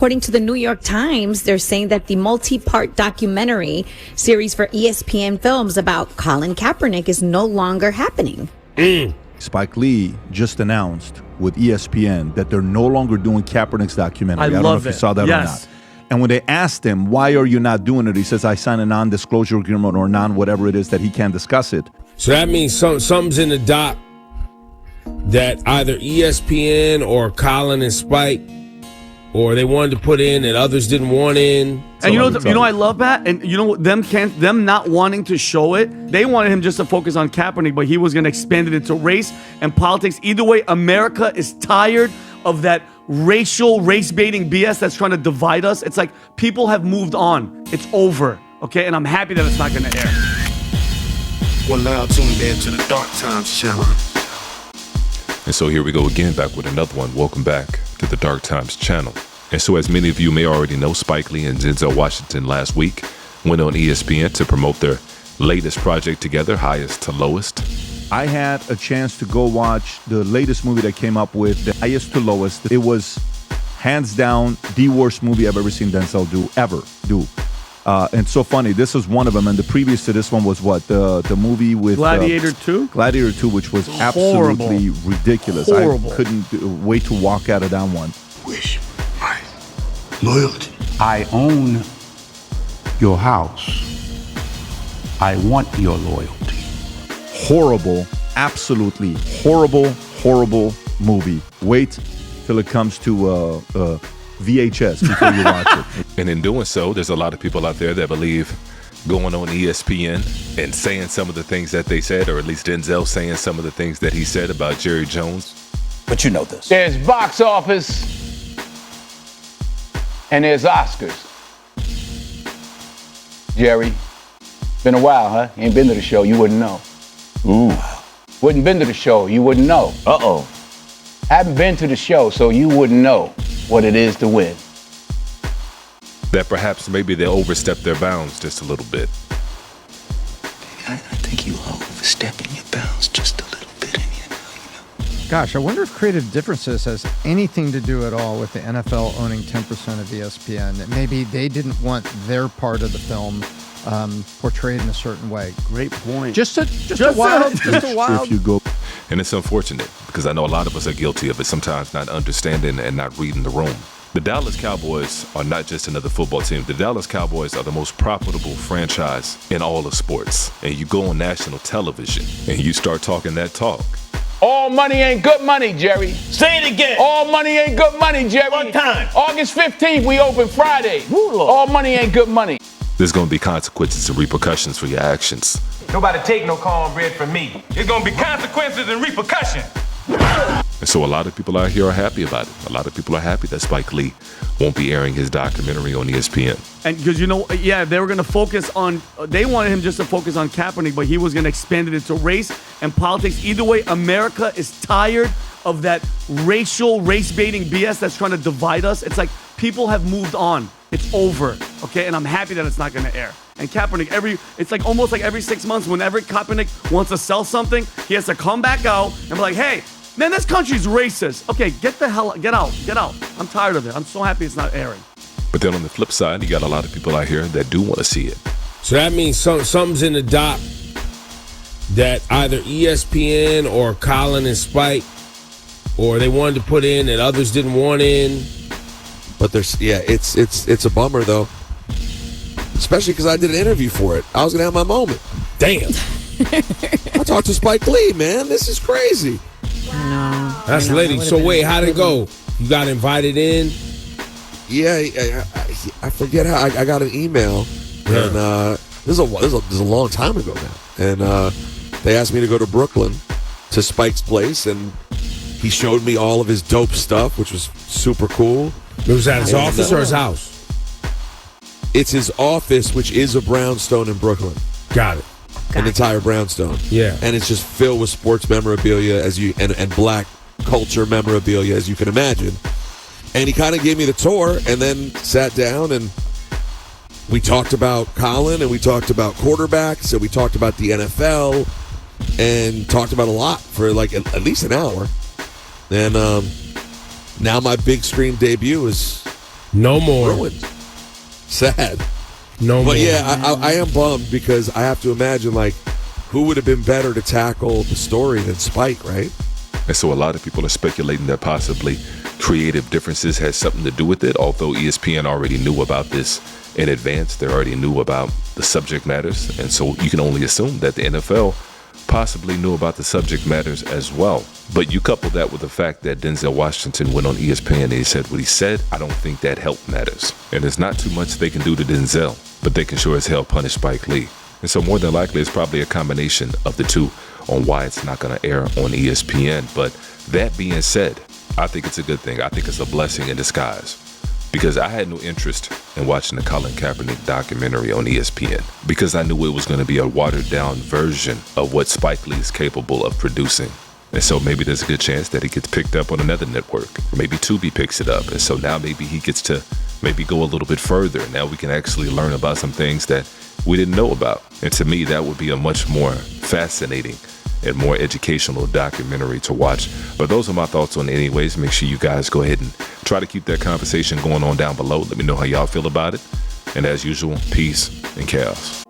According to the New York Times, they're saying that the multi-part documentary series for ESPN Films about Colin Kaepernick is no longer happening. Spike Lee just announced with ESPN that they're no longer doing Kaepernick's documentary. I don't know if you saw that or not. And when they asked him, why are you not doing it? He says, I signed a non-disclosure agreement or whatever it is that he can't discuss it. So that means something's in the doc that either ESPN or Colin and Spike, or they wanted to put in and others didn't want in. And you know I love that. And you know them not wanting to show it. They wanted him just to focus on Kaepernick, but he was going to expand it into race and politics. Either way, America is tired of that race baiting BS that's trying to divide us. It's like people have moved on. It's over. Okay, and I'm happy that it's not going to air. Well, now tuned in to the Dark Times channel. And so here we go again, back with another one. Welcome back to the Dark Times channel. And so as many of you may already know, Spike Lee and Denzel Washington last week went on ESPN to promote their latest project together, Highest to Lowest. I had a chance to go watch the latest movie that came up with, The Highest to Lowest. It was hands down the worst movie I've ever seen Denzel do. And so funny, this was one of them, and the previous to this one was what? The movie with Gladiator 2? Gladiator 2, which was absolutely ridiculous. Horrible. I couldn't wait to walk out of that one. Wish my loyalty. I own your house. I want your loyalty. Horrible, absolutely horrible movie. Wait till it comes to VHS before you watch it. And in doing so, there's a lot of people out there that believe going on ESPN and saying some of the things that they said, or at least Denzel saying some of the things that he said about Jerry Jones. But you know this. There's box office and there's Oscars. Jerry, been a while, huh? You ain't been to the show, you wouldn't know. Wouldn't been to the show, you wouldn't know. Haven't been to the show, so you wouldn't know what it is to win. That perhaps maybe they overstepped their bounds just a little bit. I think you are overstepping your bounds just a little bit, Gosh, I wonder if creative differences has anything to do at all with the NFL owning 10% of ESPN. That maybe they didn't want their part of the film portrayed in a certain way. Great point. Just a wild. If you go. And it's unfortunate because I know a lot of us are guilty of it sometimes, not understanding and not reading the room. The Dallas Cowboys are not just another football team. The Dallas Cowboys are the most profitable franchise in all of sports. And you go on national television and you start talking that talk. All money ain't good money, Jerry. Say it again. All money ain't good money, Jerry. One time. August 15th, we open Friday. All money ain't good money. There's going to be consequences and repercussions for your actions. Nobody take no cornbread from me. There's going to be consequences and repercussions. And so a lot of people out here are happy about it. A lot of people are happy that Spike Lee won't be airing his documentary on ESPN. And because, they were going to focus on, they wanted him just to focus on Kaepernick, but he was going to expand it into race and politics. Either way, America is tired of that race baiting BS that's trying to divide us. It's like people have moved on. It's over, okay? And I'm happy that it's not going to air. And Kaepernick, it's like almost like every 6 months, whenever Kaepernick wants to sell something, he has to come back out and be like, hey, man, this country's racist. Okay, get out. I'm tired of it. I'm so happy it's not airing. But then on the flip side, you got a lot of people out here that do want to see it. So that means something's in the doc that either ESPN or Colin and Spike, or they wanted to put in and others didn't want in. But it's a bummer though, especially because I did an interview for it. I was gonna have my moment. Damn. I talked to Spike Lee, man. This is crazy. No. That's lady. So wait, how'd it go? You got invited in? Yeah, I forget how I got an email, and this is a long time ago now. And they asked me to go to Brooklyn to Spike's place, and he showed me all of his dope stuff, which was super cool. It was at his office or his house? It's his office, which is a brownstone in Brooklyn. Got it. An entire brownstone. Yeah. And it's just filled with sports memorabilia and black culture memorabilia, as you can imagine. And he kind of gave me the tour and then sat down and we talked about Colin and we talked about quarterbacks and we talked about the NFL and talked about a lot for like at least an hour. And now my big screen debut is No more. Ruined. Sad. No more. But yeah, I am bummed because I have to imagine, like, who would have been better to tackle the story than Spike, right? And so a lot of people are speculating that possibly creative differences had something to do with it, although ESPN already knew about this in advance. They already knew about the subject matters. And so you can only assume that the NFL possibly knew about the subject matters as well. But you couple that with the fact that Denzel Washington went on ESPN and he said what he said, I don't think that help matters. And there's not too much they can do to Denzel, but they can sure as hell punish Spike Lee. And so more than likely, it's probably a combination of the two on why it's not going to air on ESPN. But that being said, I think it's a good thing. I think it's a blessing in disguise. Because I had no interest in watching the Colin Kaepernick documentary on ESPN because I knew it was going to be a watered-down version of what Spike Lee is capable of producing. And so maybe there's a good chance that it gets picked up on another network. Or maybe Tubi picks it up. And so now maybe he gets to maybe go a little bit further. Now we can actually learn about some things that we didn't know about. And to me, that would be a much more fascinating and more educational documentary to watch. But those are my thoughts on it anyways. Make sure you guys go ahead and try to keep that conversation going on down below. Let me know how y'all feel about it. And as usual, peace and chaos.